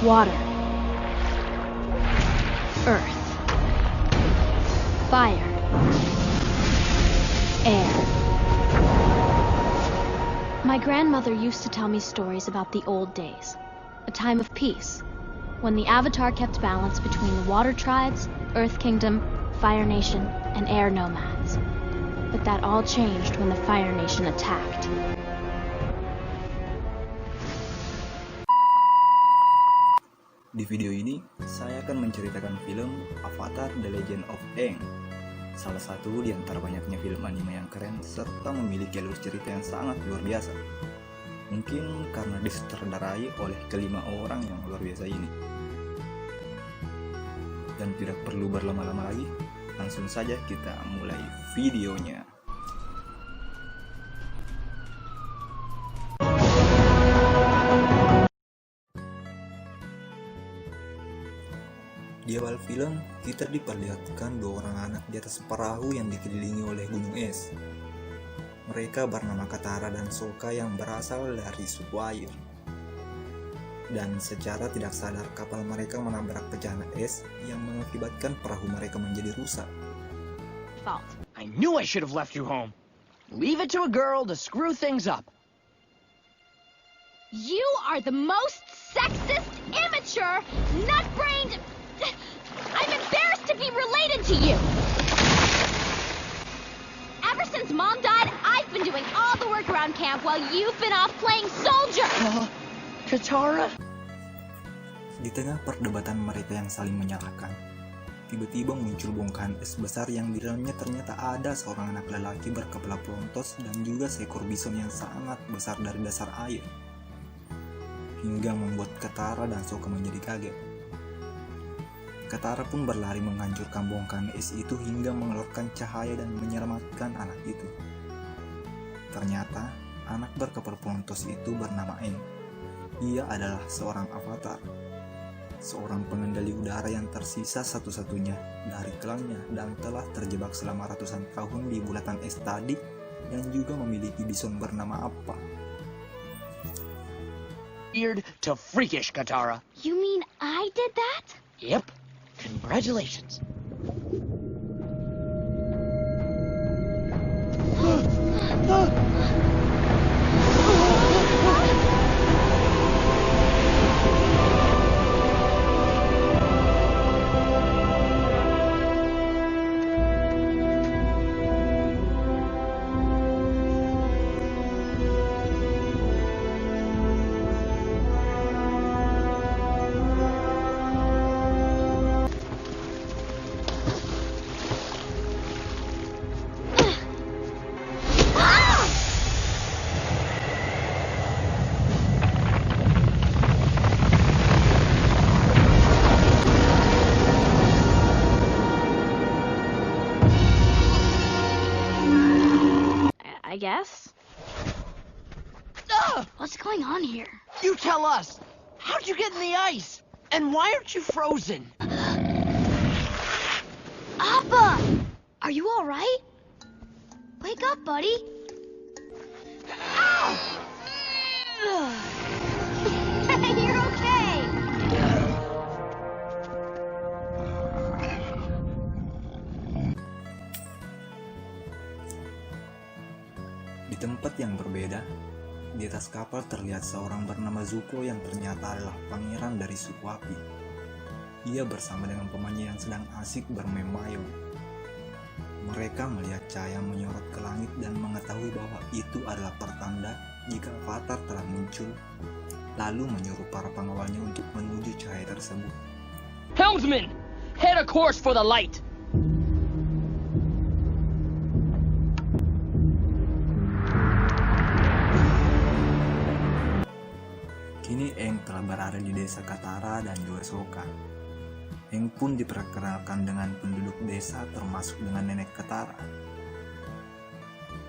Water. Earth. Fire. Air. My grandmother used to tell me stories about the old days, a time of peace, when the Avatar kept balance between the Water Tribes, Earth Kingdom, Fire Nation, and Air Nomads. But that all changed when the Fire Nation attacked. Di video ini, saya akan menceritakan film Avatar: The Legend of Aang. Salah satu di antara banyaknya film anime yang keren serta memiliki alur cerita yang sangat luar biasa. Mungkin karena disutradarai oleh kelima orang yang luar biasa ini. Dan tidak perlu berlama-lama lagi, langsung saja kita mulai videonya. Di awal film, kita diperlihatkan dua orang anak di atas perahu yang dikelilingi oleh gunung es. Mereka bernama Katara dan Sokka yang berasal dari suku air. Dan secara tidak sadar kapal mereka menabrak pecahan es yang mengakibatkan perahu mereka menjadi rusak. I knew I should have left you home. Leave it to a girl to screw things up. You are the most sexist, immature, nut-brained... I'm embarrassed to be related to you! Ever since Mom died, I've been doing all the work around camp while you've been off playing soldier! Katara? Di tengah perdebatan mereka yang saling menyalahkan, tiba-tiba muncul bongkahan es besar yang di dalamnya ternyata ada seorang anak lelaki berkepala pelontos dan juga seekor bison yang sangat besar dari dasar air. Hingga membuat Katara dan Sokka menjadi kaget. Katara pun berlari menghancurkan bongkahan es itu hingga mengeluarkan cahaya dan menyelamatkan anak itu. Ternyata, anak berkepala pelontos itu bernama Aang. Ia adalah seorang avatar, seorang pengendali udara yang tersisa satu-satunya dari klangnya dan telah terjebak selama ratusan tahun di bulatan es tadi dan juga memiliki bison bernama Appa. Weird to freakish, Katara. You mean I did that? Yep. Congratulations. I guess. What's going on here? You tell us. How'd you get in the ice? And why aren't you frozen? Appa! Are you alright? Wake up, buddy. You're okay. Di tempat yang berbeda, di atas kapal terlihat seorang bernama Zuko yang ternyata adalah pangeran dari suku api. Ia bersama dengan temannya yang sedang asik bermain mayong. Mereka melihat cahaya menyorot ke langit dan mengetahui bahwa itu adalah pertanda jika Avatar telah muncul, lalu menyuruh para pengawalnya untuk menuju cahaya tersebut. Helmsman, head a course for the light. Kini Aang telah berada di desa Katara dan juga Sokka. Aang pun diperkenalkan dengan penduduk desa termasuk dengan nenek Katara.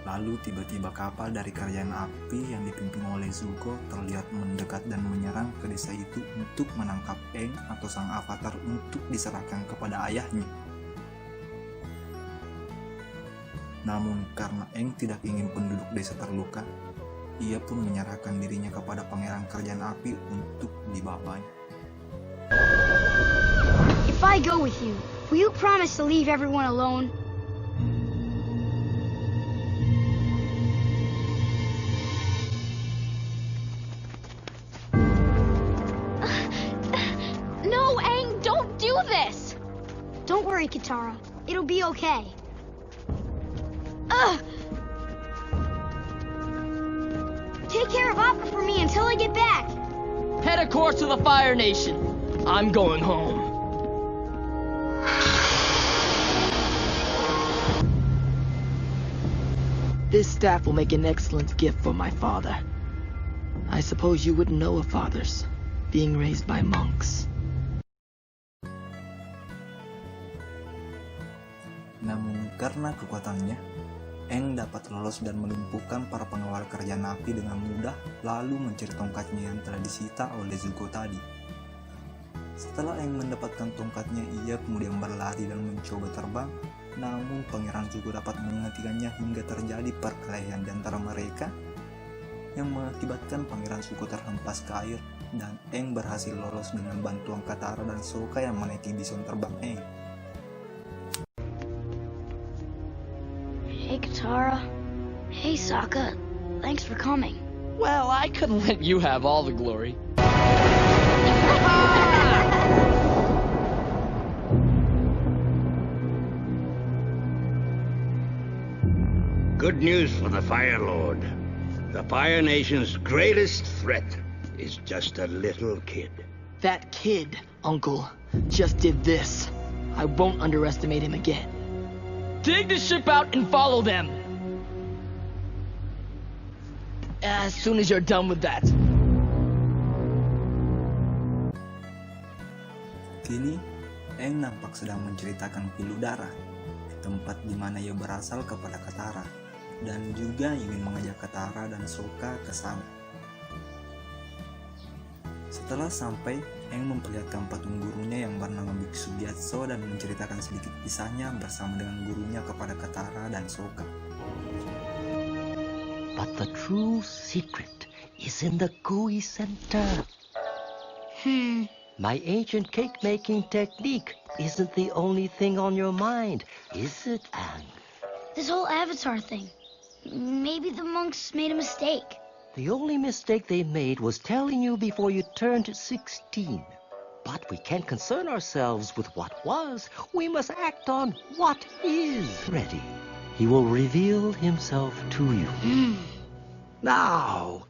Lalu tiba-tiba kapal dari kerajaan api yang dipimpin oleh Zuko terlihat mendekat dan menyerang ke desa itu untuk menangkap Aang atau sang avatar untuk diserahkan kepada ayahnya. Namun karena Aang tidak ingin penduduk desa terluka, ia pun menyerahkan dirinya kepada pangeran kerajaan api untuk dibawanya. If I go with you, will you promise to leave everyone alone? No, Aang, don't do this! Don't worry, Katara. It'll be okay. Ugh! Take care of Appa for me until I get back. Head a course to the Fire Nation. I'm going home. This staff will make an excellent gift for my father. I suppose you wouldn't know of fathers, being raised by monks. Namun karena kekuatannya, Aang dapat lolos dan melumpuhkan para pengawal kerajaan api dengan mudah, lalu mencuri tongkatnya yang telah disita oleh Zuko tadi. Setelah Aang mendapatkan tongkatnya, ia kemudian berlari dan mencoba terbang, namun Pangeran Zuko dapat menghentikannya hingga terjadi perkelahian di antara mereka, yang mengakibatkan Pangeran Zuko terhempas ke air, dan Aang berhasil lolos dengan bantuan Katara dan Sokka yang menaiki bison terbang Aang. Hey, Katara. Hey, Sokka. Thanks for coming. Well, I couldn't let you have all the glory. Good news for the Fire Lord. The Fire Nation's greatest threat is just a little kid. That kid, Uncle, just did this. I won't underestimate him again. Dig the ship out and follow them. As soon as you're done with that. Kini, Aang nampak sedang menceritakan pilu darah, tempat di mana ia berasal kepada Katara, dan juga ingin mengajak Katara dan Sokka ke sana. Setelah sampai, Aang memperlihatkan patung gurunya yang bernama Biksu Gyatso dan menceritakan sedikit kisahnya bersama dengan gurunya kepada Katara dan Sokka. But the true secret is in the gooey center. My ancient cake-making technique isn't the only thing on your mind, is it, Aang? This whole Avatar thing. Maybe the monks made a mistake. The only mistake they made was telling you before you turned 16. But we can't concern ourselves with what was. We must act on what is ready. He will reveal himself to you. Now,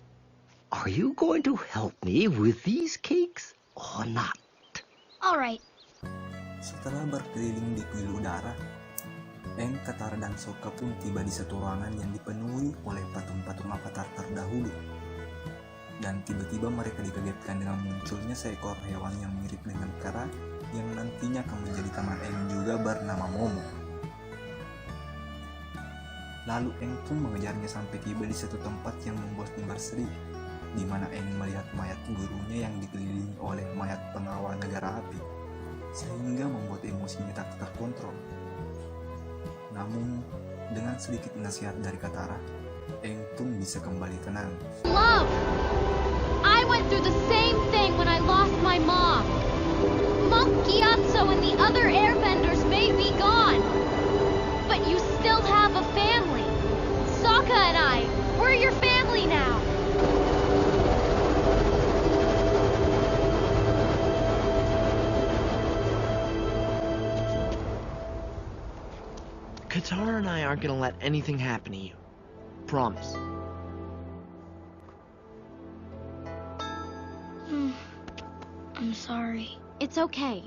are you going to help me with these cakes or not? All right. Setelah berkeliling di kuil udara, Aang, Katara, dan Sokka pun tiba di satu ruangan yang dipenuhi oleh patung-patung avatar terdahulu. Dan tiba-tiba mereka dikagetkan dengan munculnya seekor hewan yang mirip dengan kera yang nantinya akan menjadi teman Aang juga bernama Momo. Lalu Aang pun mengejarnya sampai tiba di satu tempat yang membuatnya bersedih, di mana Aang melihat mayat gurunya yang dikelilingi oleh mayat pengawal negara api, sehingga membuat emosinya tak terkontrol. Namun, dengan sedikit nasihat dari Katara, Aang pun bisa kembali tenang. Love! I went through the same thing when I lost my mom. Monk Gyatso and the other airbenders may be gone, but you still have a family. Sokka and I, we're your family now. Katara and I aren't gonna let anything happen to you. Promise. I'm sorry. It's okay.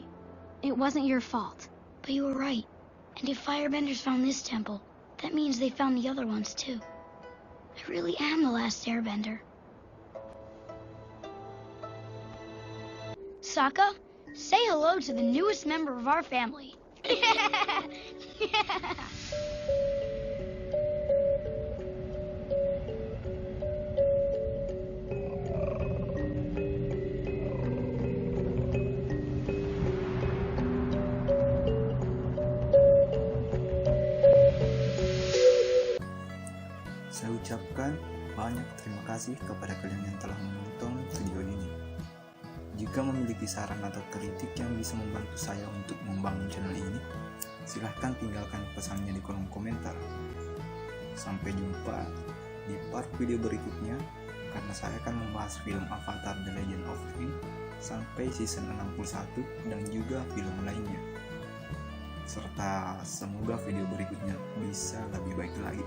It wasn't your fault. But you were right. And if firebenders found this temple, that means they found the other ones too. I really am the last airbender. Sokka, say hello to the newest member of our family. Saya ucapkan banyak terima kasih kepada kalian yang telah menonton video ini. Jika Jika memiliki saran atau kritik yang bisa membantu saya untuk membangun channel ini, silahkan tinggalkan pesannya di kolom komentar. Sampai jumpa di part video berikutnya, karena saya akan membahas film Avatar The Legend of Aang sampai season 61 dan juga film lainnya. Serta semoga video berikutnya bisa lebih baik lagi.